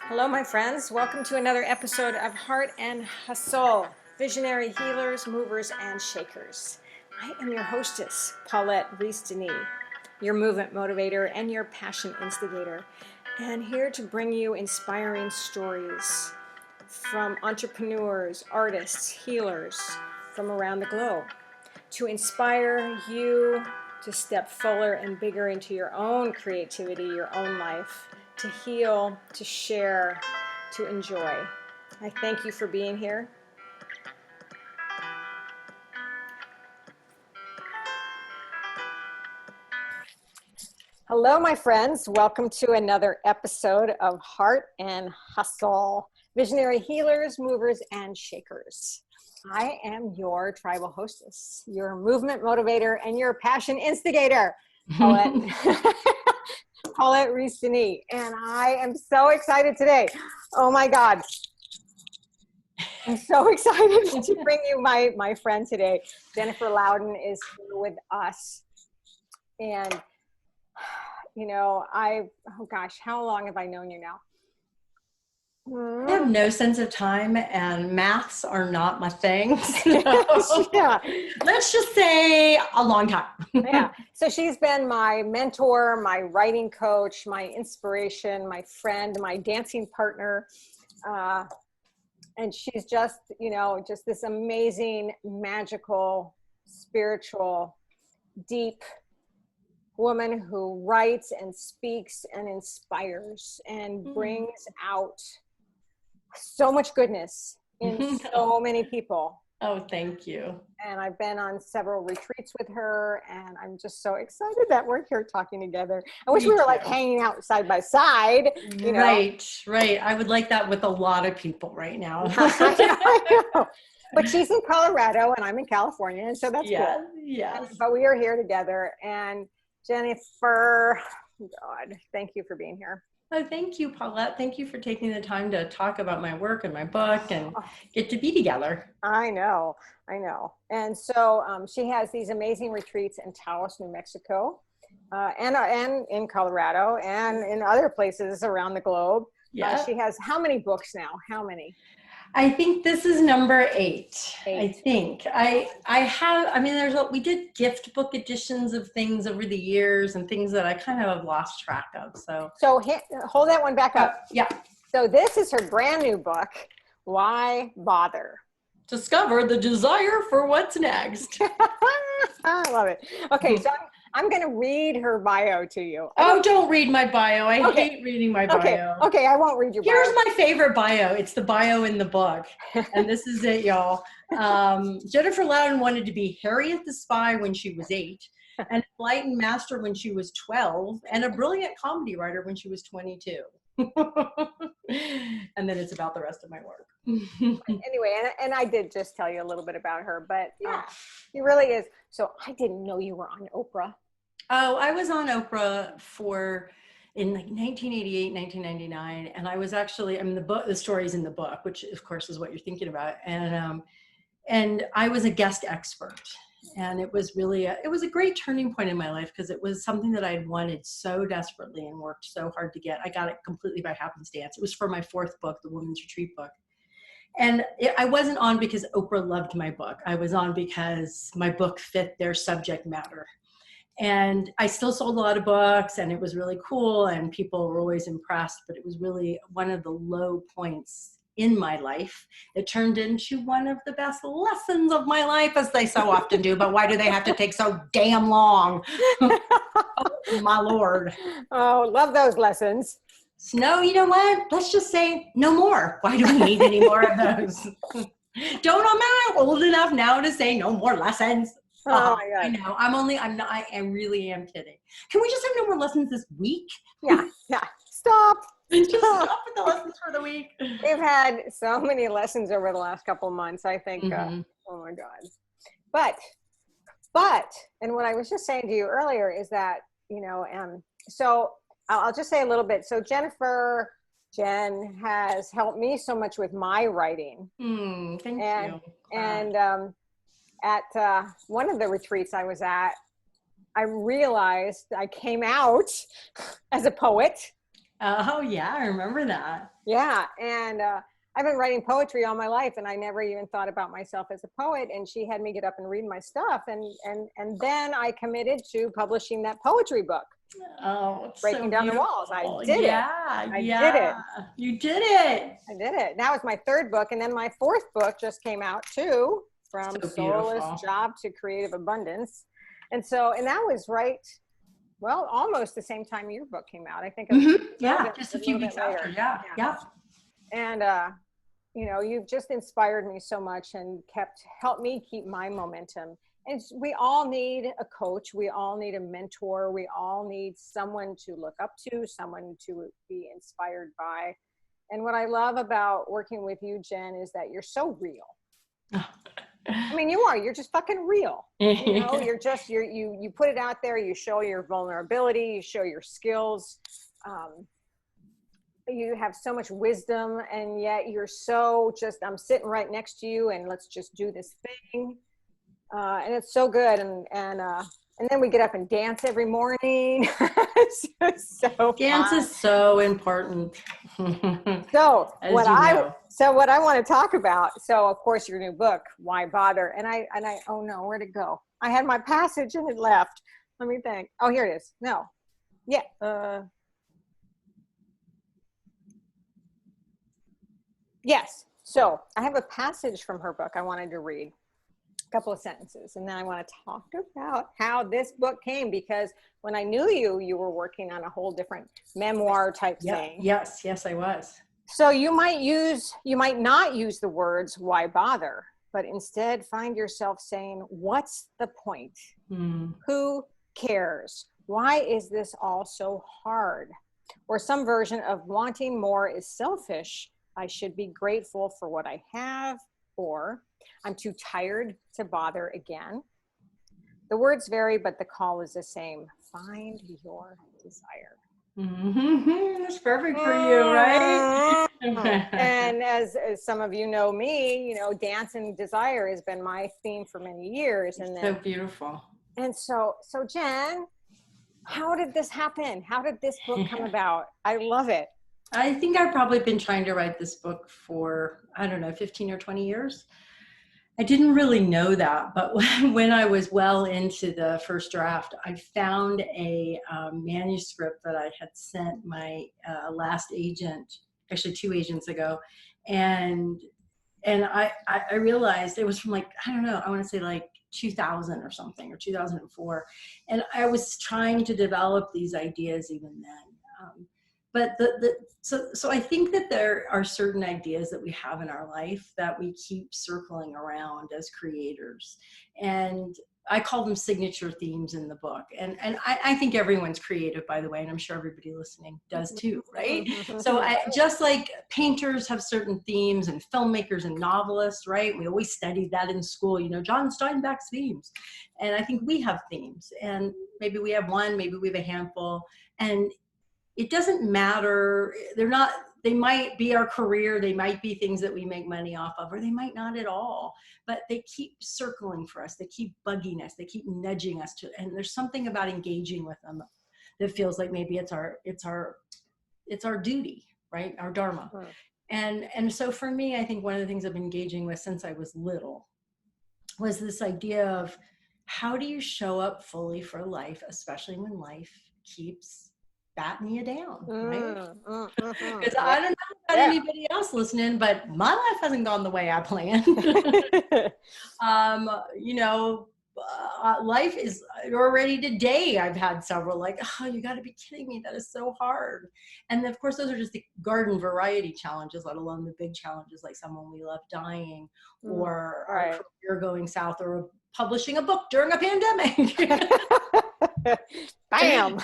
Hello, my friends. Welcome to another episode of Heart and Hustle, Visionary Healers, Movers, and Shakers. I am your hostess, Paulette Rees-Denis, your movement motivator and your passion instigator, and here to bring you inspiring stories from entrepreneurs, artists, healers from around the globe to inspire you to step fuller and bigger into your own creativity, your own life, to heal, to share, to enjoy. I thank you for being here. Hello, my friends. Welcome to another episode of Heart and Hustle, Visionary Healers, Movers, and Shakers. I am your tribal hostess, your movement motivator, and your passion instigator, Paulette. Paulette Rees-Denis, and I am so excited today. Oh my God. I'm so excited to bring you my friend today. Jennifer Louden is here with us. And, you know, oh gosh, how long have I known you now? I have no sense of time, and maths are not my thing. So Yeah. Let's just say a long time. Yeah. So she's been my mentor, my writing coach, my inspiration, my friend, my dancing partner. And she's just, just this amazing, magical, spiritual, deep woman who writes and speaks and inspires and brings out so much goodness in so many people. Oh, thank you. And I've been on several retreats with her, and I'm just so excited that we're here talking together. I wish we were like hanging out side by side. Right. I would like that with a lot of people right now. I know. But she's in Colorado and I'm in California, and so that's cool. Yes. But we are here together. And Jennifer, God, thank you for being here. Oh, thank you, Paulette. Thank you for taking the time to talk about my work and my book and get to be together. I know. And so she has these amazing retreats in Taos, New Mexico, and in Colorado, and in other places around the globe. Yeah. She has how many books now? How many? I think this is number 8. I think we did gift book editions of things over the years and things that I kind of have lost track of. So hold that one back up. Yeah. So this is her brand new book, Why Bother? Discover the desire for what's next. I love it. Okay, so I'm going to read her bio to you. Oh, don't read my bio. I hate reading my bio. Okay, I won't read your bio. Here's my favorite bio. It's the bio in the book. And this is it, y'all. Jennifer Louden wanted to be Harriet the Spy when she was 8, and a enlightened master when she was 12, and a brilliant comedy writer when she was 22. And then it's about the rest of my work. Anyway, and I did just tell you a little bit about her, but it really is. So I didn't know you were on Oprah. Oh, I was on Oprah in like 1988, 1999. And I was actually, the story's in the book, which of course is what you're thinking about. And I was a guest expert. And it was really, it was a great turning point in my life because it was something that I had wanted so desperately and worked so hard to get. I got it completely by happenstance. It was for my 4th book, the Women's Retreat book. And I wasn't on because Oprah loved my book. I was on because my book fit their subject matter. And I still sold a lot of books, and it was really cool, and people were always impressed, but it was really one of the low points in my life that turned into one of the best lessons of my life, as they so often do. But why do they have to take so damn long? Oh, my Lord. Oh, love those lessons. No, you know what? Let's just say no more. Why do we need any more of those? I'm not old enough now to say no more lessons. Oh my God. I know. I really am kidding. Can we just have no more lessons this week? Yeah. Stop. Just stop with the lessons for the week. We've had so many lessons over the last couple of months, I think. Oh my God. But, and what I was just saying to you earlier is that, so I'll just say a little bit. So Jen has helped me so much with my writing. Thank you. And at one of the retreats I was at, I realized I came out as a poet. Oh yeah, I remember that. Yeah, and I've been writing poetry all my life, and I never even thought about myself as a poet. And she had me get up and read my stuff, and then I committed to publishing that poetry book, Oh, it's so Breaking Down the Walls. I beautiful. did it. Yeah, I did it. yeah. You did it. I did it. That was my third book, and then my fourth book just came out too, From So Soulless beautiful. Job to Creative Abundance. And that was right, well, almost the same time your book came out. I think a Yeah, just a few little weeks bit later. after. Yeah, Yeah. yeah. And you've just inspired me so much and helped me keep my momentum. And we all need a coach. We all need a mentor. We all need someone to look up to, someone to be inspired by. And what I love about working with you, Jen, is that you're so real. I mean, you're just fucking real. You put it out there, you show your vulnerability, you show your skills. You have so much wisdom, and yet you're so I'm sitting right next to you, and let's just do this thing. And it's so good. And then we get up and dance every morning. It's just so Dance fun. is so important. So what I want to talk about, so of course your new book, Why Bother? And I oh no, where'd it go? I had my passage and it left. Let me think. Oh, here it is. No. Yeah. Yes. So I have a passage from her book I wanted to read, a couple of sentences, and then I want to talk about how this book came, because when I knew you were working on a whole different memoir type thing. Yes, I was. So you might not use the words "why bother," but instead find yourself saying, "What's the point? Who cares? Why is this all so hard?" Or some version of "wanting more is selfish. I should be grateful for what I have," or "I'm too tired to bother again." The words vary, but the call is the same. Find your desire. That's perfect for you, right? And as some of you know me, dance and desire has been my theme for many years. And so beautiful. And so Jen, how did this happen? How did this book come about? I love it. I think I've probably been trying to write this book for, 15 or 20 years. I didn't really know that, but when I was well into the first draft, I found a manuscript that I had sent my last agent, actually 2 agents ago, and I realized it was from I want to say 2000 or something, or 2004, and I was trying to develop these ideas even then. But so I think that there are certain ideas that we have in our life that we keep circling around as creators, and I call them signature themes in the book. And I think everyone's creative, by the way, and I'm sure everybody listening does too, right? So just like painters have certain themes, and filmmakers and novelists, right? We always studied that in school, John Steinbeck's themes. And I think we have themes, and maybe we have one, maybe we have a handful, and it doesn't matter. They might be our career. They might be things that we make money off of, or they might not at all, but they keep circling for us. They keep bugging us. They keep nudging us and there's something about engaging with them that feels like maybe it's our duty, right? Our dharma. And so for me, I think one of the things I've been engaging with since I was little was this idea of, how do you show up fully for life, especially when life keeps batting you down, right? Because I don't know about anybody else listening, but my life hasn't gone the way I planned. Life is already today. I've had several you got to be kidding me. That is so hard. And of course, those are just the garden variety challenges, let alone the big challenges like someone we love dying, or our career going south, or publishing a book during a pandemic. Bam.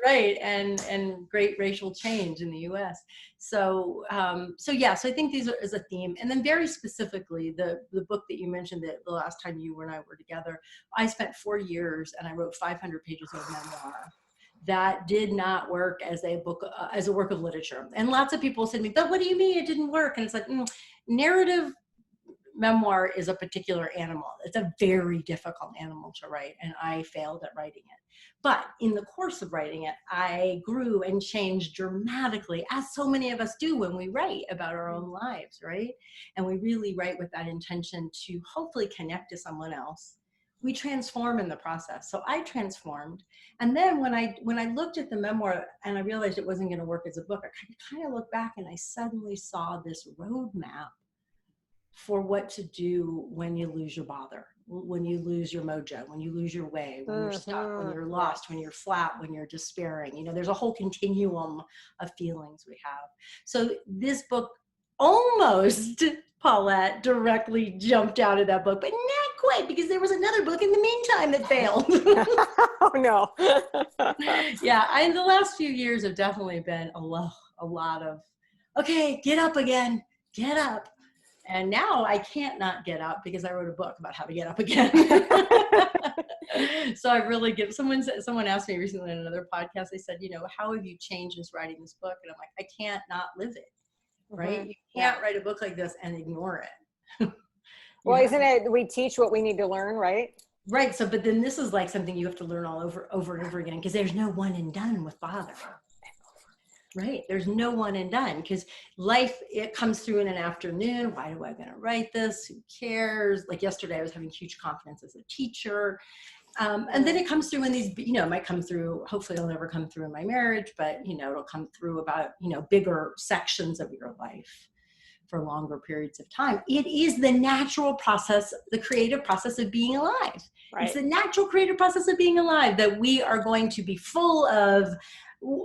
And great racial change in the US. So I think these is a theme. And then very specifically, the book that you mentioned, that the last time you and I were together, I spent 4 years and I wrote 500 pages of memoir. That did not work as a book, as a work of literature. And lots of people said to me, "But what do you mean it didn't work?" And it's like, narrative memoir is a particular animal. It's a very difficult animal to write, and I failed at writing it. But in the course of writing it, I grew and changed dramatically, as so many of us do when we write about our own lives, right? And we really write with that intention to hopefully connect to someone else. We transform in the process. So I transformed. And then when I looked at the memoir and I realized it wasn't going to work as a book, I kind of looked back and I suddenly saw this roadmap for what to do when you lose your bother, when you lose your mojo, when you lose your way, when you're stuck, when you're lost, when you're flat, when you're despairing. You know, there's a whole continuum of feelings we have. So this book almost, Paulette, directly jumped out of that book, but not quite, because there was another book in the meantime that failed. Oh no. Yeah, the last few years have definitely been a lot of, okay, get up again, get up. And now I can't not get up because I wrote a book about how to get up again. So I really someone asked me recently in another podcast, they said, you know, how have you changed since writing this book? And I'm like, I can't not live it, right? You can't write a book like this and ignore it. Well, isn't it, we teach what we need to learn, right? Right. So, but then this is like something you have to learn all over and over again, because there's no one and done with bother. Right. There's no one and done, because life, it comes through in an afternoon. Why do I going to write this? Who cares? Like yesterday, I was having huge confidence as a teacher. And then it comes through in these, you know, it might come through, hopefully it'll never come through in my marriage, but, you know, it'll come through about, you know, bigger sections of your life for longer periods of time. It is the natural process, the creative process of being alive. Right. It's the natural creative process of being alive that we are going to be full of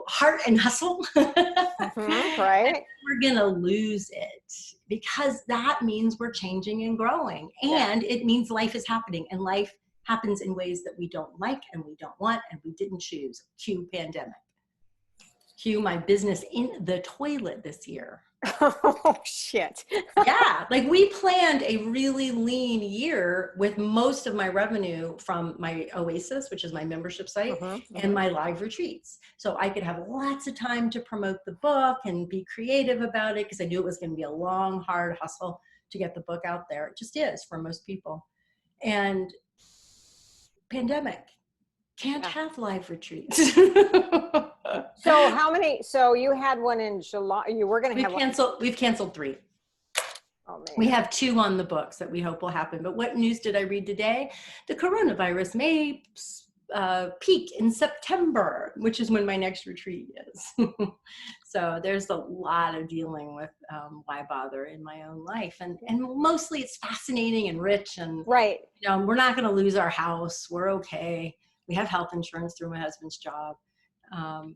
heart and hustle. Right. We're going to lose it, because that means we're changing and growing. And it means life is happening, and life happens in ways that we don't like and we don't want and we didn't choose. Cue pandemic. Cue my business in the toilet this year. Oh, shit. Yeah. Like, we planned a really lean year with most of my revenue from my Oasis, which is my membership site, and my live retreats. So I could have lots of time to promote the book and be creative about it, because I knew it was going to be a long, hard hustle to get the book out there. It just is for most people. And pandemic, can't have live retreats. So how many, so you had one in July, you were going to have we've canceled 3. Oh, man. We have 2 on the books that we hope will happen. But what news did I read today? The coronavirus may peak in September, which is when my next retreat is. So there's a lot of dealing with why bother in my own life. And mostly it's fascinating and rich. And right. You know, we're not going to lose our house. We're okay. We have health insurance through my husband's job.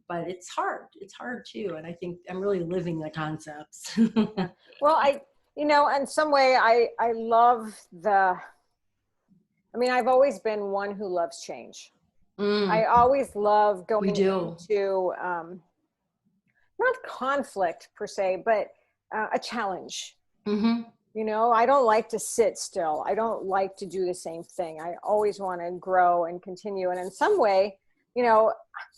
But it's hard. It's hard too. And I think I'm really living the concepts. Well, you know, in some way, I love I've always been one who loves change. I always love going into, not conflict per se, but a challenge. You know, I don't like to sit still. I don't like to do the same thing. I always want to grow and continue. And in some way, you know,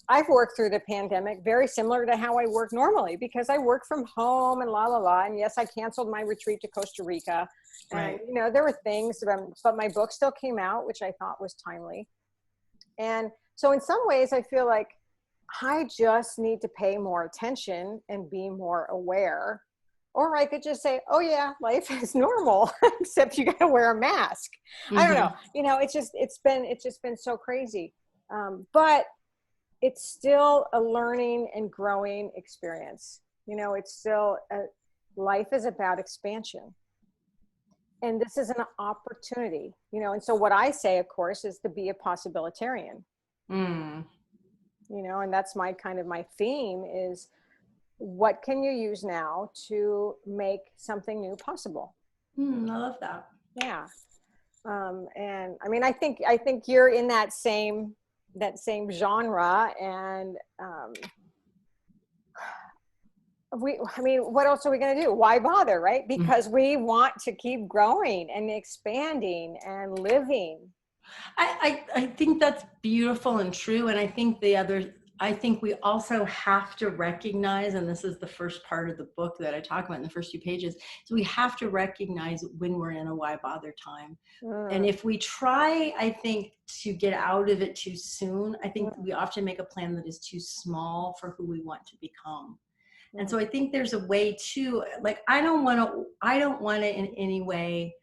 I've worked through the pandemic very similar to how I work normally, because I work from home and and yes, I canceled my retreat to Costa Rica. And, you know, there were things, but my book still came out, which I thought was timely. And so in some ways I feel like I just need to pay more attention and be more aware. Or I could just say, oh yeah, life is normal, except you got to wear a mask. I don't know. You know, it's just been so crazy. But it's still a learning and growing experience. You know, it's still, life is about expansion. And this is an opportunity, you know. And so what I say, of course, is to be a possibilitarian. You know, and that's my theme is, what can you use now to make something new possible? I love that. Yeah. And I mean, I think you're in that same genre. And what else are we going to do? Why bother, right? Because we want to keep growing and expanding and living. I think that's beautiful and true. And I think the other I think we also have to recognize, and this is the first part of the book that I talk about in the first few pages, so we have to recognize when we're in a why bother time. And if we try, I think, to get out of it too soon, I think we often make a plan that is too small for who we want to become. And so I think there's a way to, like, I don't want to in any way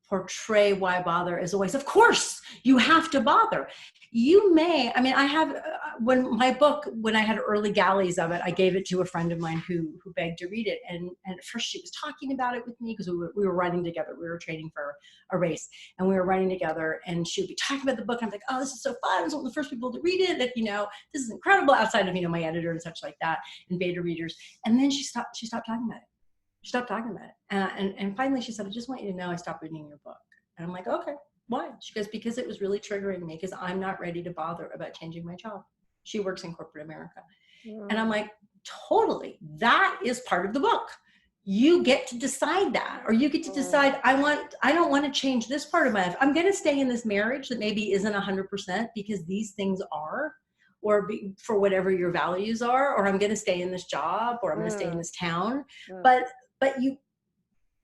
portray why bother as always, of course, you have to bother. You may, I mean, I have, when I had early galleys of it, I gave it to a friend of mine who begged to read it. And at first she was talking about it with me because we were running together. We were training for a race and we were running together, and she would be talking about the book. And I'm like, oh, this is so fun. I was one of the first people to read it. And, this is incredible, outside of, my editor and such like that and beta readers. And then she stopped talking about it. She stopped talking about it. And finally she said, I just want you to know I stopped reading your book. And I'm like, okay, why? She goes, because it was really triggering me, because I'm not ready to bother about changing my job. She works in corporate America. And I'm like, totally. That is part of the book. You get to decide that, or you get to decide, I don't want to change this part of my life. I'm going to stay in this marriage that maybe isn't 100% because these things are, or for whatever your values are, or I'm going to stay in this job, or I'm going to stay in this town. But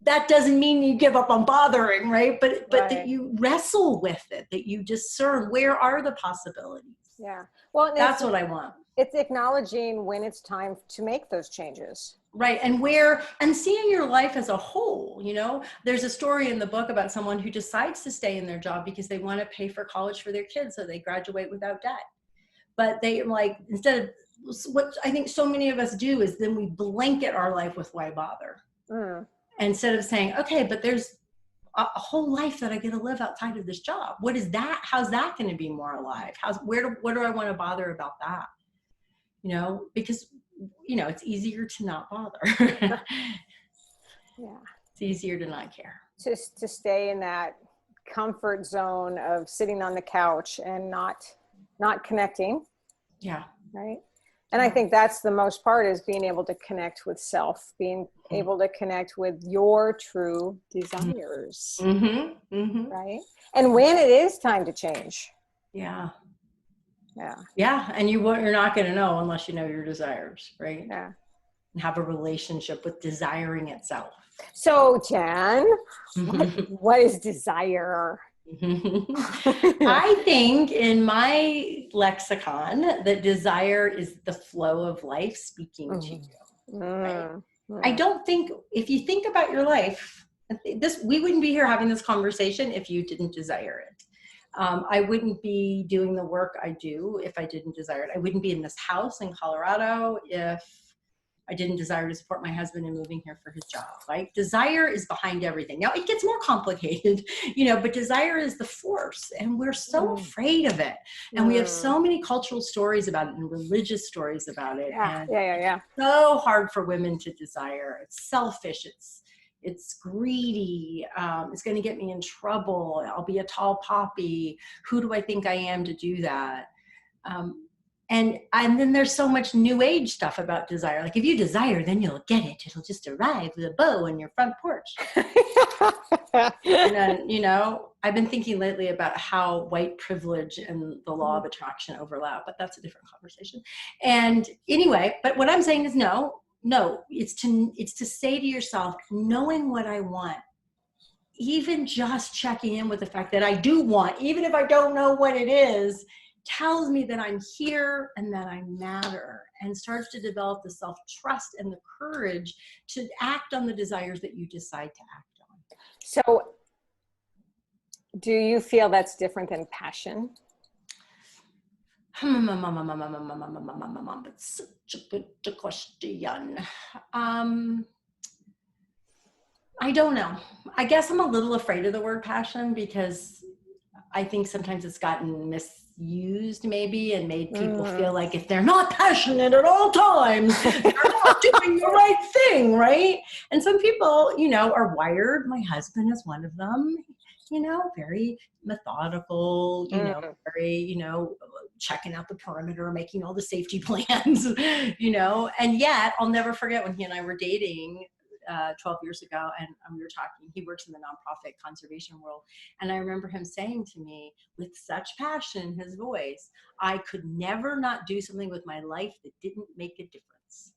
that doesn't mean you give up on bothering, right? But that you wrestle with it, that you discern where are the possibilities. Yeah. Well, that's what I want. It's acknowledging when it's time to make those changes. Right. And seeing your life as a whole, there's a story in the book about someone who decides to stay in their job because they want to pay for college for their kids so they graduate without debt. But they instead of what I think so many of us do is then we blanket our life with why bother. Instead of saying, okay, but there's a whole life that I get to live outside of this job. What is that? How's that going to be more alive? What do I want to bother about that? Because, it's easier to not bother. Yeah. It's easier to not care. Just to stay in that comfort zone of sitting on the couch and not connecting. Yeah. Right. And I think that's the most part, is being able to connect with self, being able to connect with your true desires. Right. And when it is time to change. Yeah. Yeah. Yeah. And you're not going to know unless you know your desires. Right. Yeah. And have a relationship with desiring itself. So, Jen, what is desire? I think in my lexicon that desire is the flow of life speaking to you. Right? I don't think, if you think about your life, we wouldn't be here having this conversation if you didn't desire it. I wouldn't be doing the work I do if I didn't desire it. I wouldn't be in this house in Colorado if I didn't desire to support my husband in moving here for his job, right? Desire is behind everything. Now it gets more complicated, but desire is the force, and we're so afraid of it. And we have so many cultural stories about it and religious stories about it. Yeah. So hard for women to desire. It's selfish. It's greedy. It's going to get me in trouble. I'll be a tall poppy. Who do I think I am to do that? And then there's so much new age stuff about desire. Like, if you desire, then you'll get it. It'll just arrive with a bow on your front porch. And then, I've been thinking lately about how white privilege and the law of attraction overlap, but that's a different conversation. And anyway, but what I'm saying is no, it's to say to yourself, knowing what I want, even just checking in with the fact that I do want, even if I don't know what it is, tells me that I'm here and that I matter, and starts to develop the self-trust and the courage to act on the desires that you decide to act on. So do you feel that's different than passion? That's such a good question. I don't know. I guess I'm a little afraid of the word passion, because I think sometimes it's gotten misused maybe, and made people feel like if they're not passionate at all times, they're not doing the right thing, right? And some people, are wired. My husband is one of them, very methodical, very, checking out the perimeter, making all the safety plans, and yet I'll never forget when he and I were dating. 12 years ago, and we were talking. He works in the nonprofit conservation world. And I remember him saying to me with such passion in his voice, I could never not do something with my life that didn't make a difference.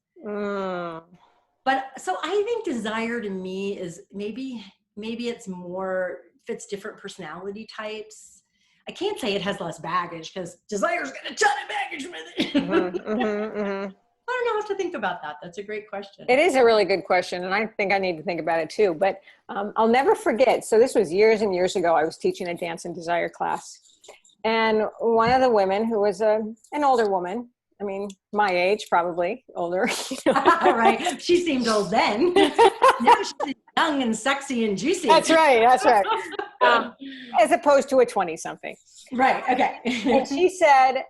But so I think desire to me is maybe it's more, fits different personality types. I can't say it has less baggage because desire's got a ton of baggage with it. I don't know how to think about that. That's a great question. It is a really good question, and I think I need to think about it too. But I'll never forget. So this was years and years ago. I was teaching a dance and desire class, and one of the women, who was an older woman, I mean, my age, probably older. Right. She seemed old then. Now she's young and sexy and juicy. That's right. That's right. As opposed to a 20-something. Right. Okay. And she said,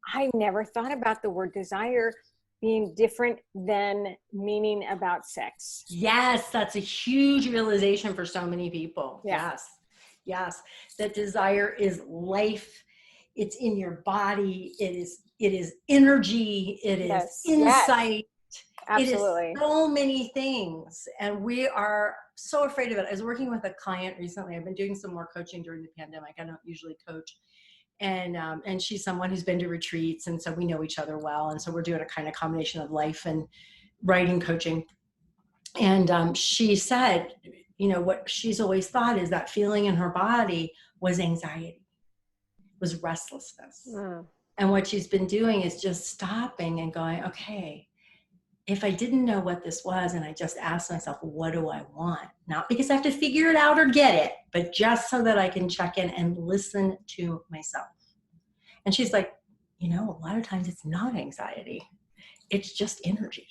I never thought about the word desire being different than meaning about sex. Yes. That's a huge realization for so many people. Yeah. Yes. Yes. That desire is life. It's in your body. It is energy. It is insight. Yes. Absolutely. It is so many things. And we are so afraid of it. I was working with a client recently. I've been doing some more coaching during the pandemic. I don't usually coach. And she's someone who's been to retreats. And so we know each other well. And so we're doing a kind of combination of life and writing coaching. And she said, what she's always thought is that feeling in her body was anxiety, was restlessness. And what she's been doing is just stopping and going, okay, if I didn't know what this was and I just asked myself, what do I want? Not because I have to figure it out or get it, but just so that I can check in and listen to myself. And she's like, a lot of times it's not anxiety. It's just energy.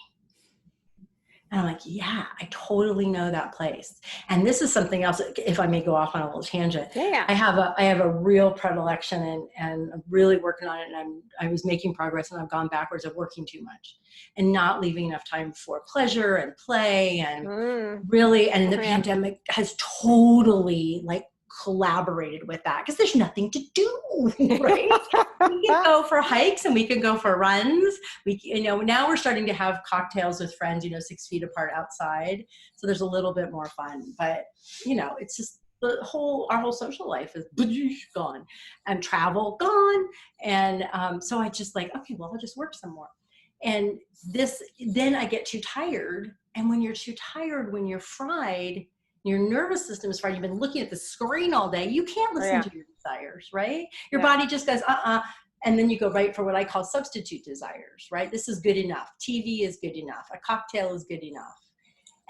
And I'm like, yeah, I totally know that place. And this is something else, if I may go off on a little tangent. Yeah. I have a real predilection and I'm really working on it. And I was making progress and I've gone backwards of working too much and not leaving enough time for pleasure and play and really, and the pandemic has totally collaborated with that because there's nothing to do, right? We can go for hikes and we can go for runs. We, now we're starting to have cocktails with friends, 6 feet apart outside. So there's a little bit more fun, but it's just our whole social life is gone and travel gone. And so I just okay, well, I'll just work some more. And then I get too tired. And when you're too tired, when you're fried, your nervous system is fried. You've been looking at the screen all day. You can't listen to your desires, right? Your body just goes, and then you go right for what I call substitute desires, right? This is good enough. TV is good enough. A cocktail is good enough.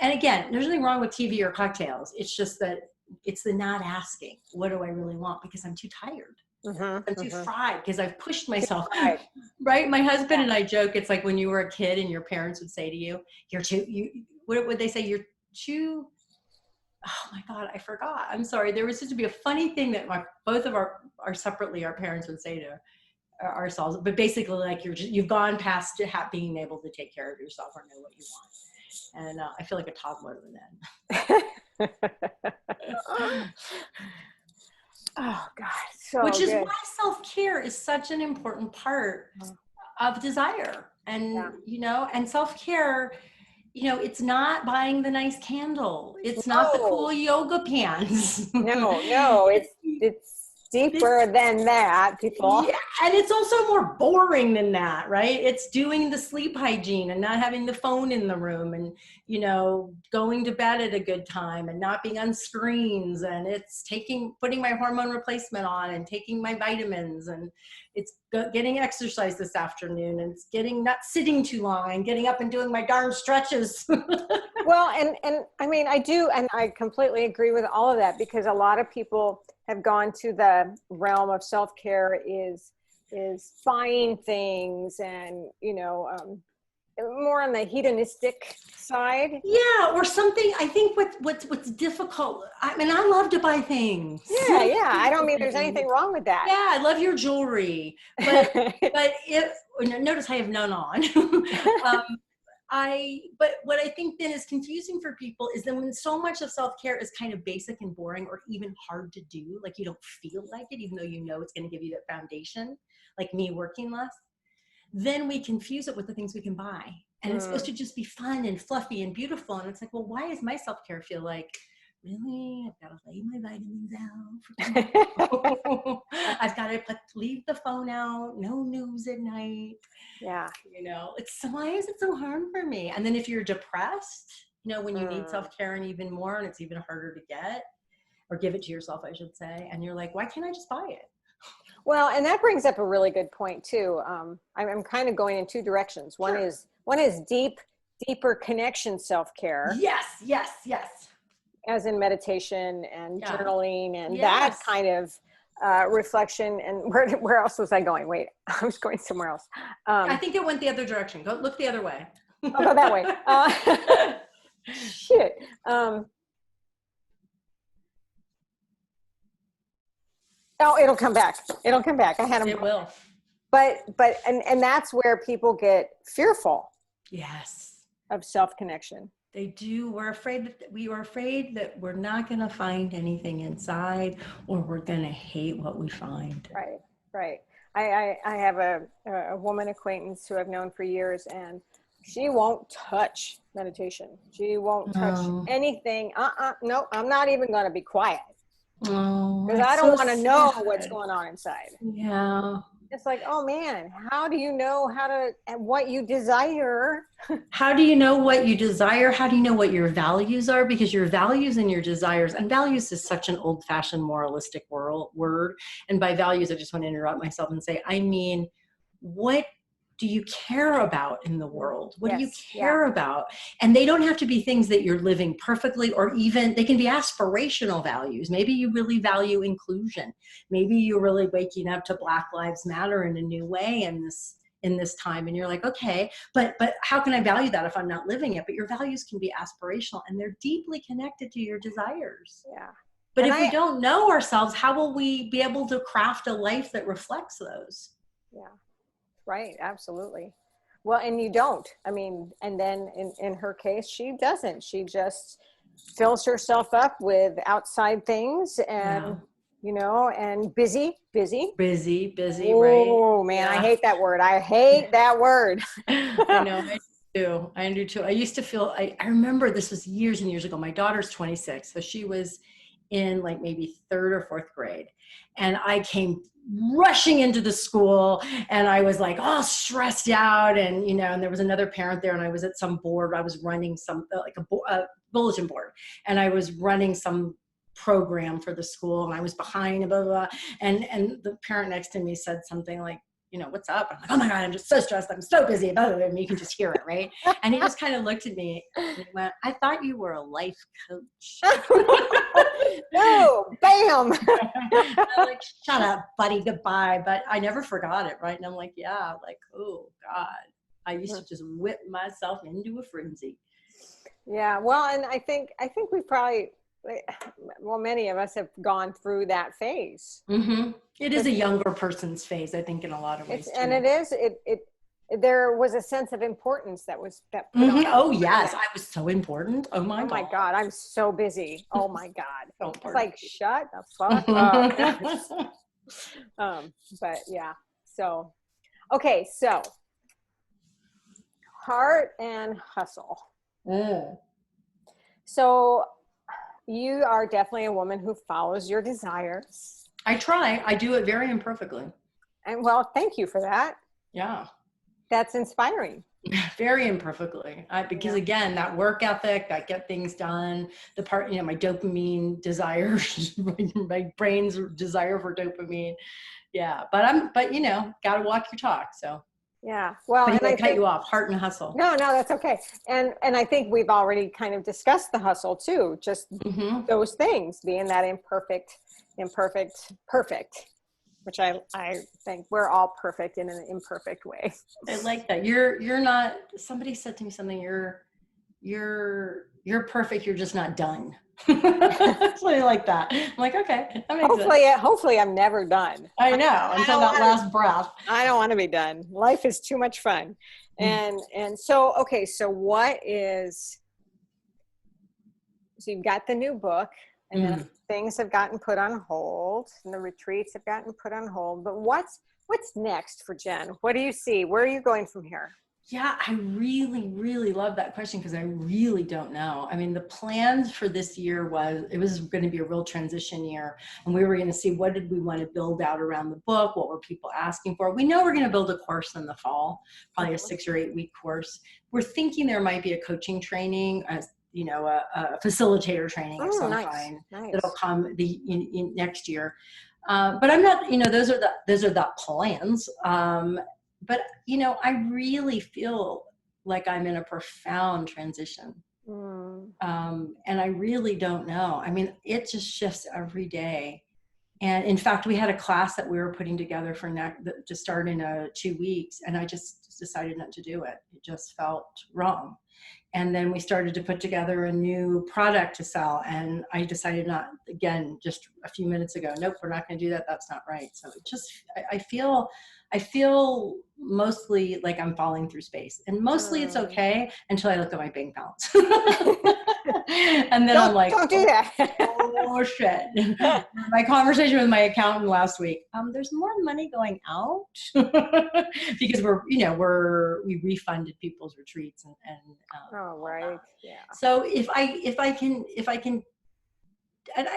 And again, there's nothing wrong with TV or cocktails. It's just that it's the not asking, what do I really want? Because I'm too tired. I'm too fried because I've pushed myself, right? My husband and I joke, it's like when you were a kid and your parents would say to you, what would they say? You're too, oh my God, I forgot. I'm sorry. There was supposed to be a funny thing that both of our parents would say to ourselves, but basically you've gone past being able to take care of yourself or know what you want. And I feel like a toddler then. Oh God. So which is good. why self-care is such an important part of desire. And, and self-care, it's not buying the nice candle. It's not the cool yoga pants. No, it's deeper than that, people. Yeah, and it's also more boring than that, right? It's doing the sleep hygiene and not having the phone in the room and, going to bed at a good time and not being on screens. And it's putting my hormone replacement on and taking my vitamins, and it's getting exercise this afternoon, and it's not sitting too long and getting up and doing my darn stretches. Well, and I mean, I do, and I completely agree with all of that, because a lot of people have gone to the realm of self-care is buying things and, more on the hedonistic side. Yeah, or something. I think what's difficult. I mean, I love to buy things. Yeah. I don't mean there's anything wrong with that. Yeah, I love your jewelry, but notice I have none on. But what I think then is confusing for people is then when so much of self-care is kind of basic and boring or even hard to do, like you don't feel like it, even though it's going to give you that foundation, like me working less, then we confuse it with the things we can buy. And it's supposed to just be fun and fluffy and beautiful. And it's like, well, why does my self-care feel like, really? I've got to lay my vitamins out. I've got to leave the phone out. No news at night. Yeah. Why is it so hard for me? And then if you're depressed, when you need self-care and even more, and it's even harder to get or give it to yourself, I should say. And you're like, why can't I just buy it? Well, and that brings up a really good point too. I'm kind of going in two directions. One is deeper connection self-care. Yes. As in meditation and journaling and that kind of reflection. And where else was I going? Wait, I was going somewhere else. I think it went the other direction. Go look the other way. I'll go that way. Shit. Oh, it'll come back. I had them. It will. But and that's where people get fearful. Yes. Of self-connection. They do. We're afraid that we're not going to find anything inside, or we're going to hate what we find. Right. I have a woman acquaintance who I've known for years, and she won't touch meditation. She won't touch anything. No, I'm not even going to be quiet. Because I don't want to know what's going on inside. Yeah. It's like, oh man, how do you know what you desire? How do you know what you desire? How do you know what your values are? Because your values and your desires, and values is such an old-fashioned moralistic word. And by values, I just want to interrupt myself and say, I mean, what do you care about in the world? What do you care about? And they don't have to be things that you're living perfectly, or even they can be aspirational values. Maybe you really value inclusion. Maybe you're really waking up to Black Lives Matter in a new way in this time. And you're like, okay, but how can I value that if I'm not living it? But your values can be aspirational, and they're deeply connected to your desires. Yeah. But if we don't know ourselves, how will we be able to craft a life that reflects those? Yeah. Right. Absolutely. Well, and you don't, I mean, and then in her case, she doesn't, she just fills herself up with outside things and, and busy. Right. Oh man, I hate that word. I hate that word. I know. I do too. I used to feel, I remember this was years and years ago. My daughter's 26. So she was in like maybe 3rd or 4th grade. And I came rushing into the school, and I was like all stressed out, and and there was another parent there, and I was at some board. I was running some a bulletin board, and I was running some program for the school, and I was behind, blah, blah, blah. And the parent next to me said something like, what's up? I'm like, oh my God, I'm just so stressed. I'm so busy. Blah, blah, blah. And you can just hear it, right? And he just kind of looked at me and he went, I thought you were a life coach. No, bam. I'm like, shut up, buddy, goodbye. But I never forgot it, right? And I'm like, oh God, I used to just whip myself into a frenzy. Yeah, well, and I think we probably, many of us have gone through that phase. Mm-hmm. It is a younger person's phase, I think, in a lot of ways. And it is. There was a sense of importance that put on. Oh yes, I was so important. Oh my God, I'm so busy. Oh my God, it's like shut the fuck up. But yeah, so okay, so heart and hustle. So you are definitely a woman who follows your desires. I try. I do it very imperfectly. And well, thank you for that. Yeah. That's inspiring. Very imperfectly. Because again, that work ethic, that get things done, the part, my dopamine desire, my brain's desire for dopamine. Yeah. But got to walk your talk. So. Yeah. Well, and I cut you off, heart and hustle. No, that's okay. And I think we've already kind of discussed the hustle too. Just those things, being that imperfect, perfect, which I think we're all perfect in an imperfect way. I like that. You're not, somebody said to me something, you're perfect. You're just not done. Something like that. I'm like, okay. That makes sense. Hopefully I'm never done. I know, until that last breath. I don't want to be done. Life is too much fun. And so, okay. So so you've got the new book, and then things have gotten put on hold, and the retreats have gotten put on hold, but what's next for Jen? What do you see? Where are you going from here? Yeah, I really, really love that question because I really don't know. I mean, the plans for this year it was going to be a real transition year, and we were going to see what did we want to build out around the book, what were people asking for. We know we're going to build a course in the fall, probably a 6 or 8 week course. We're thinking there might be a coaching training, a facilitator training of some kind that'll come next year. But I'm not, those are the plans. But, I really feel like I'm in a profound transition. And I really don't know. I mean, it just shifts every day. And in fact, we had a class that we were putting together to start in 2 weeks. And I just decided not to do it. It just felt wrong. And then we started to put together a new product to sell. And I decided not, again, just a few minutes ago, nope, we're not going to do that. That's not right. So it just, I feel mostly like I'm falling through space, and mostly it's okay until I look at my bank balance. And then I'm like, don't do that. Oh shit. My conversation with my accountant last week, there's more money going out because we refunded people's retreats and oh, right. Yeah. So if I can and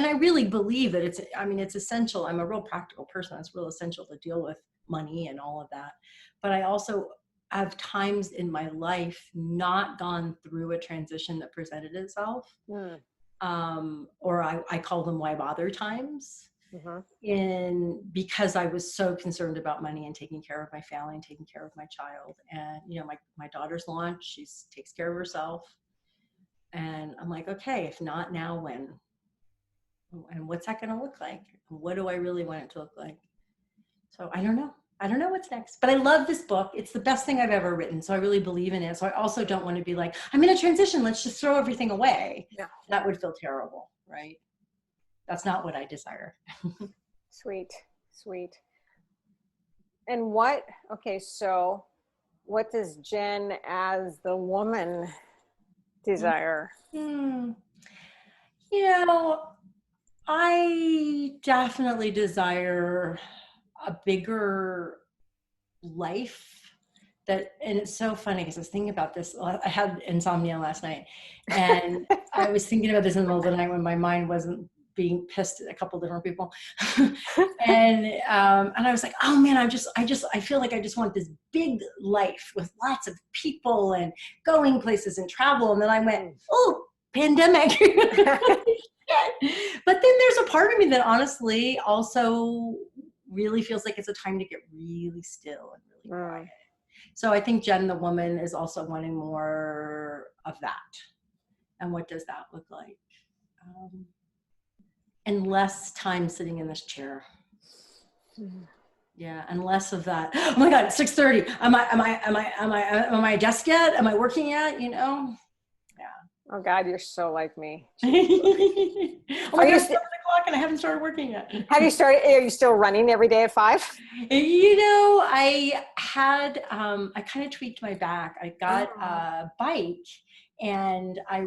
I really believe that it's essential. I'm a real practical person. It's real essential to deal with money and all of that. But I also have times in my life not gone through a transition that presented itself. Or I call them why bother times. Because I was so concerned about money and taking care of my family and taking care of my child. And, my daughter's launched, she takes care of herself. And I'm like, okay, if not now, when? And what's that going to look like? What do I really want it to look like? So I don't know. I don't know what's next, but I love this book. It's the best thing I've ever written. So I really believe in it. So I also don't want to be like, I'm in a transition. Let's just throw everything away. Yeah. That would feel terrible, right? That's not what I desire. Sweet. And so what does Jen as the woman desire? I definitely desire a bigger life and it's so funny because I was thinking about this. I had insomnia last night, and I was thinking about this in the middle of the night when my mind wasn't being pissed at a couple different people. And I was like, oh man, I feel like I just want this big life with lots of people and going places and travel. And then I went, oh, pandemic. But then there's a part of me that honestly also really feels like it's a time to get really still and really quiet. So I think Jen, the woman, is also wanting more of that. And what does that look like? And less time sitting in this chair. Yeah, and less of that. Oh my God, it's 6:30. Am I at desk yet? Am I working yet? Yeah. Oh God, you're so like me. Oh my God, it's 7 o'clock and I haven't started working yet. Have you started? Are you still running every day at 5? I kind of tweaked my back. I got a bike and I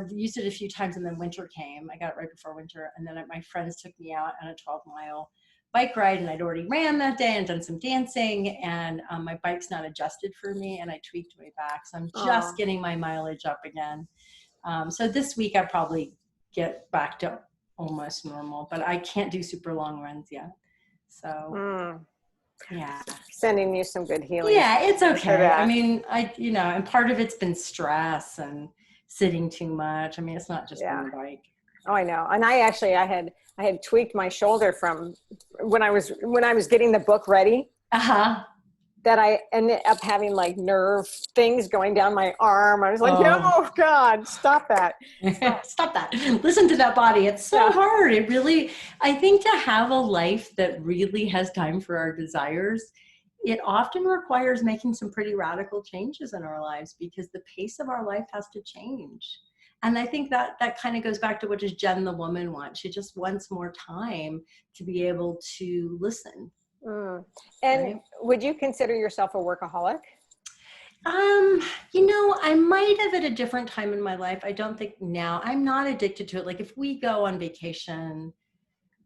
used it a few times, and then winter came. I got it right before winter. And then my friends took me out on a 12-mile bike ride, and I'd already ran that day and done some dancing, and my bike's not adjusted for me, and I tweaked my back. So I'm just getting my mileage up again. So this week I probably get back to almost normal, but I can't do super long runs yet. So yeah. Sending you some good healing. Yeah, it's okay. I mean, and part of it's been stress and sitting too much. I mean, it's not just on the bike. Oh, I know. And I had tweaked my shoulder from when I was getting the book ready. That I ended up having like nerve things going down my arm. I was like, no, God, stop that. Stop that. Listen to that body. It's so hard. It really, I think to have a life that really has time for our desires, it often requires making some pretty radical changes in our lives because the pace of our life has to change. And I think that kind of goes back to what does Jen the woman want? She just wants more time to be able to listen. And right? Would you consider yourself a workaholic? I might have at a different time in my life. I don't think now. I'm not addicted to it. Like if we go on vacation,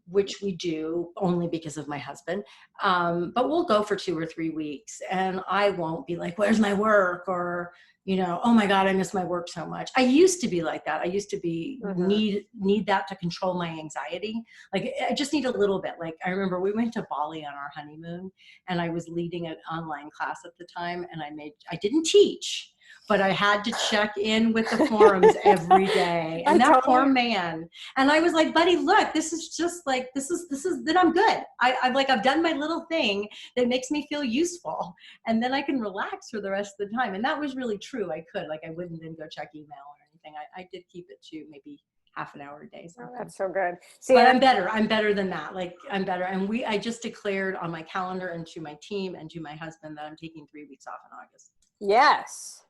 which we do only because of my husband. But we'll go for 2 or 3 weeks, and I won't be like, where's my work? Or, oh my God, I miss my work so much. I used to be like that. I used to be need that to control my anxiety. Like, I just need a little bit. Like, I remember we went to Bali on our honeymoon, and I was leading an online class at the time, and I didn't teach, but I had to check in with the forums every day. And that poor man. And I was like, buddy, look, this is just like, this is that I'm good. I've done my little thing that makes me feel useful. And then I can relax for the rest of the time. And that was really true. I wouldn't then go check email or anything. I did keep it to maybe half an hour a day. Oh, that's so good. See, but I'm better. I'm better than that. Like, I'm better. And I just declared on my calendar and to my team and to my husband that I'm taking 3 weeks off in August. Yes.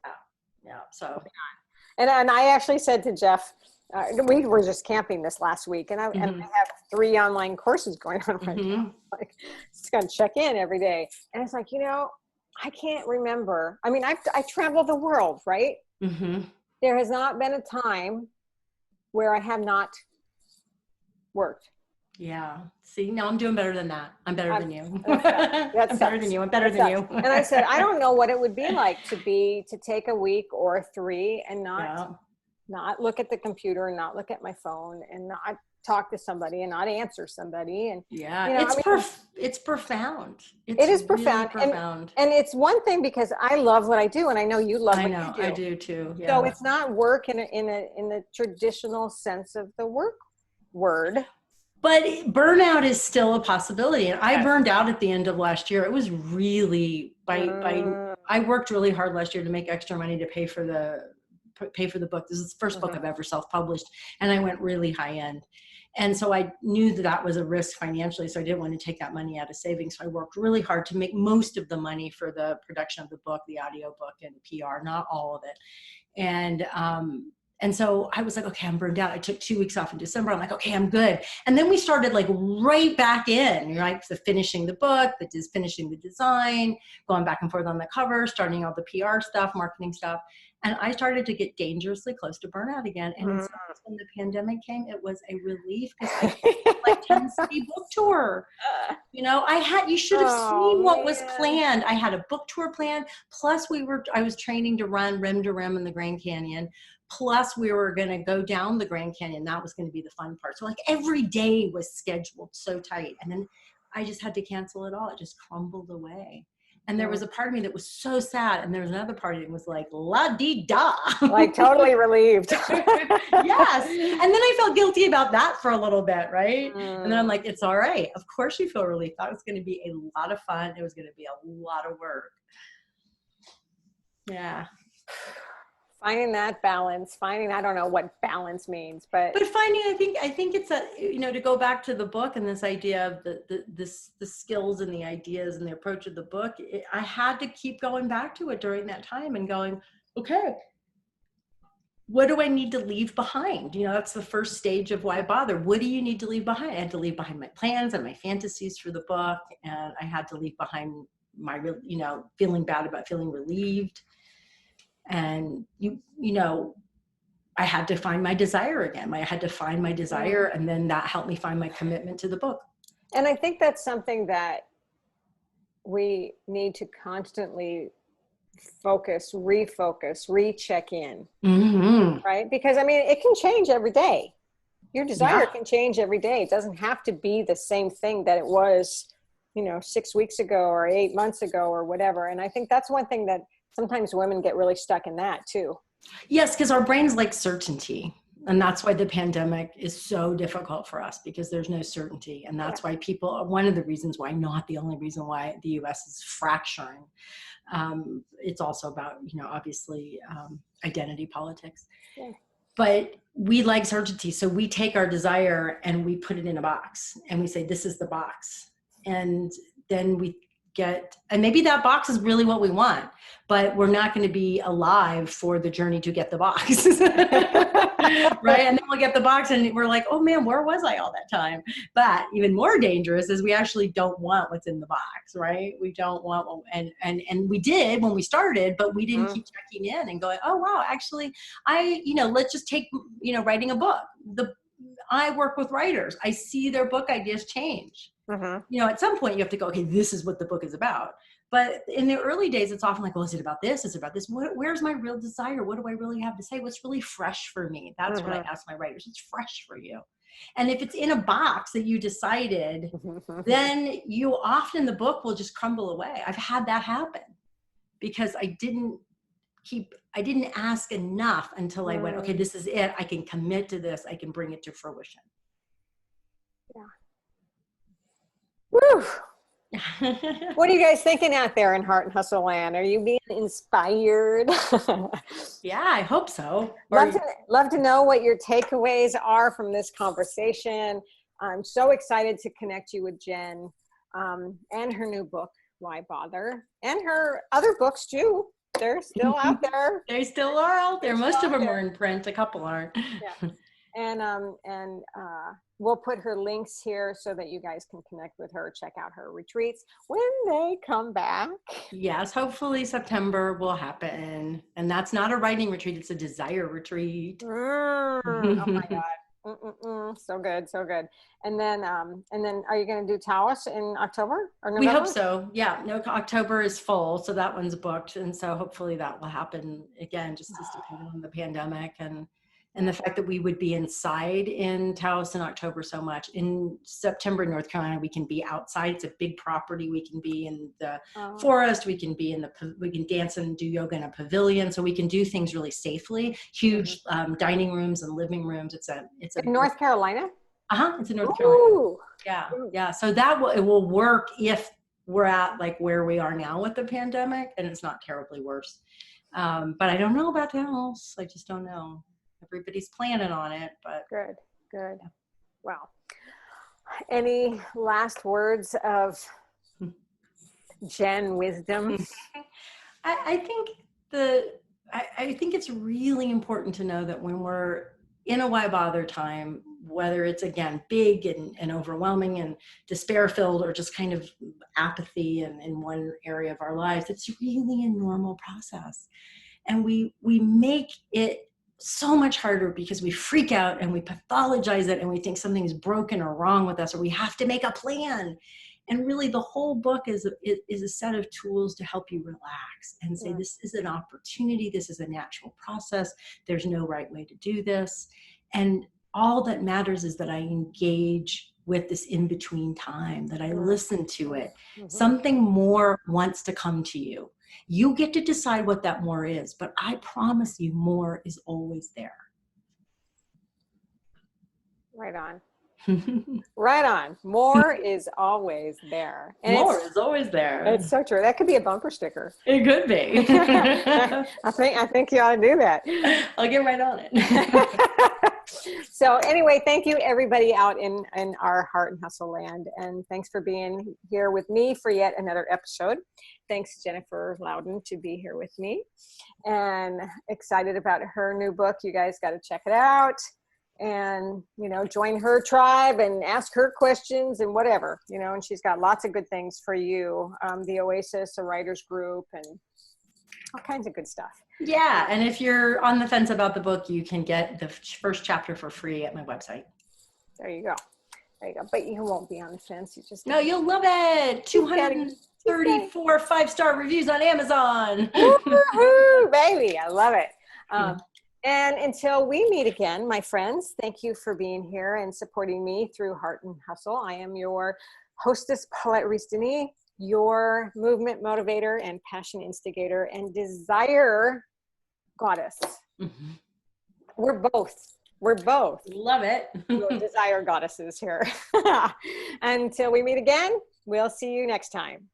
Yeah. So, and I actually said to Jeff, we were just camping this last week, and I have 3 online courses going on right now. Like, just gonna check in every day, and it's like, I can't remember. I mean, I travel the world, right? There has not been a time where I have not worked. Yeah. See, no, I'm doing better than that. I'm better than you. That's better than you. I'm better than you. And I said, I don't know what it would be like to take a week or 3 and not look at the computer and not look at my phone and not talk to somebody and not answer somebody. And it's profound. It is profound. And it's one thing because I love what I do, and I know you love what you do. I do too. Yeah. So it's not work in the traditional sense of the work word. But burnout is still a possibility. And I burned out at the end of last year. It was really I worked really hard last year to make extra money to pay for the book. This is the first book I've ever self-published, and I went really high end. And so I knew that was a risk financially, so I didn't want to take that money out of savings. So I worked really hard to make most of the money for the production of the book, the audio book, and PR, not all of it. And so I was like, okay, I'm burned out. I took 2 weeks off in December. I'm like, okay, I'm good. And then we started like right back in, right? So finishing the book, finishing the design, going back and forth on the cover, starting all the PR stuff, marketing stuff. And I started to get dangerously close to burnout again. And when the pandemic came, it was a relief because I had like 10-city book tour. You should have seen what was planned. I had a book tour planned. Plus I was training to run rim to rim in the Grand Canyon. Plus we were going to go down the Grand Canyon. That was going to be the fun part. So like every day was scheduled so tight. And then I just had to cancel it all. It just crumbled away. And there was a part of me that was so sad. And there was another part of it that was like, la-dee-da. Like totally relieved. Yes. And then I felt guilty about that for a little bit, right? And then I'm like, it's all right. Of course you feel relief. That was going to be a lot of fun. It was going to be a lot of work. Yeah. Finding that balance, I don't know what balance means, but finding, I think it's to go back to the book and this idea of the skills and the ideas and the approach of the book, I had to keep going back to it during that time and going, okay, what do I need to leave behind? That's the first stage of why bother. What do you need to leave behind? I had to leave behind my plans and my fantasies for the book. And I had to leave behind my, feeling bad about feeling relieved. And I had to find my desire again. I had to find my desire, and then that helped me find my commitment to the book. And I think that's something that we need to constantly focus, refocus, recheck in, right? Because it can change every day. Your desire can change every day. It doesn't have to be the same thing that it was, 6 weeks ago or 8 months ago or whatever. And I think that's one thing that sometimes women get really stuck in that too. Yes, because our brains like certainty. And that's why the pandemic is so difficult for us, because there's no certainty. And that's why one of the reasons why, not the only reason why, the US is fracturing. It's also about, obviously identity politics. Yeah. But we like certainty. So we take our desire and we put it in a box and we say, this is the box. And then and maybe that box is really what we want, but we're not going to be alive for the journey to get the box. Right? And then we'll get the box and we're like, oh man, where was I all that time? But even more dangerous is we actually don't want what's in the box, right? We don't want, and we did when we started, but we didn't keep checking in and going, oh wow, actually let's just take, writing a book. I work with writers. I see their book ideas change. Mm-hmm. At some point you have to go, okay, this is what the book is about. But in the early days, it's often like, well, is it about this? Is it about this? Where's my real desire? What do I really have to say? What's really fresh for me? That's what I ask my writers. What's fresh for you? And if it's in a box that you decided, then the book will just crumble away. I've had that happen because I didn't ask enough until I went, okay, this is it. I can commit to this. I can bring it to fruition. Yeah. Woo. What are you guys thinking out there in Heart and Hustle Land? Are you being inspired? Yeah, I hope so. Love to know what your takeaways are from this conversation. I'm so excited to connect you with Jen and her new book, Why Bother? And her other books too. They're still out there. They still are out there. Most of them are in print. A couple aren't. Yeah. And we'll put her links here so that you guys can connect with her, check out her retreats when they come back. Yes, hopefully September will happen. And that's not a writing retreat, it's a desire retreat. Oh my God. So good, so good. And then are you going to do Taos in October or November? We hope so. Yeah, no, October is full, so that one's booked, and so hopefully that will happen again. Just depending on the pandemic and the fact that we would be inside in Taos in October so much. In September in North Carolina, we can be outside. It's a big property. We can be in the forest. We can dance and do yoga in a pavilion. So we can do things really safely. Huge dining rooms and living rooms. It's in North Carolina? It's in North Carolina. Yeah. So it will work if we're at like where we are now with the pandemic and it's not terribly worse. But I don't know about Taos. I just don't know. Everybody's planning on it, but good. Wow. Any last words of Jen wisdom? I think I think it's really important to know that when we're in a why bother time, whether it's again big and overwhelming and despair filled or just kind of apathy in one area of our lives, it's really a normal process. And we make it so much harder because we freak out and we pathologize it and we think something's broken or wrong with us or we have to make a plan. And really the whole book is a set of tools to help you relax and say, this is an opportunity. This is a natural process. There's no right way to do this. And all that matters is that I engage with this in-between time, that I listen to it. Something more wants to come to you. You get to decide what that more is, but I promise you more is always there. Right on. Right on. More is always there. And more is always there. It's so true. That could be a bumper sticker. It could be. I think you ought to do that. I'll get right on it. So anyway, thank you everybody out in our Heart and Hustle land. And thanks for being here with me for yet another episode. Thanks Jennifer Louden to be here with me. And excited about her new book. You guys got to check it out. And, join her tribe and ask her questions and whatever, and she's got lots of good things for you. The Oasis, a writer's group, and all kinds of good stuff. Yeah. And if you're on the fence about the book, you can get the first chapter for free at my website. There you go. But you won't be on the fence. No, you'll love it. 234 5-star reviews on Amazon. Woo-hoo, baby. I love it. And until we meet again, my friends, thank you for being here and supporting me through Heart and Hustle. I am your hostess, Paulette Rees-Denis, your movement motivator and passion instigator and desire goddess. We're both. Love it. We're desire goddesses here. Until we meet again, we'll see you next time.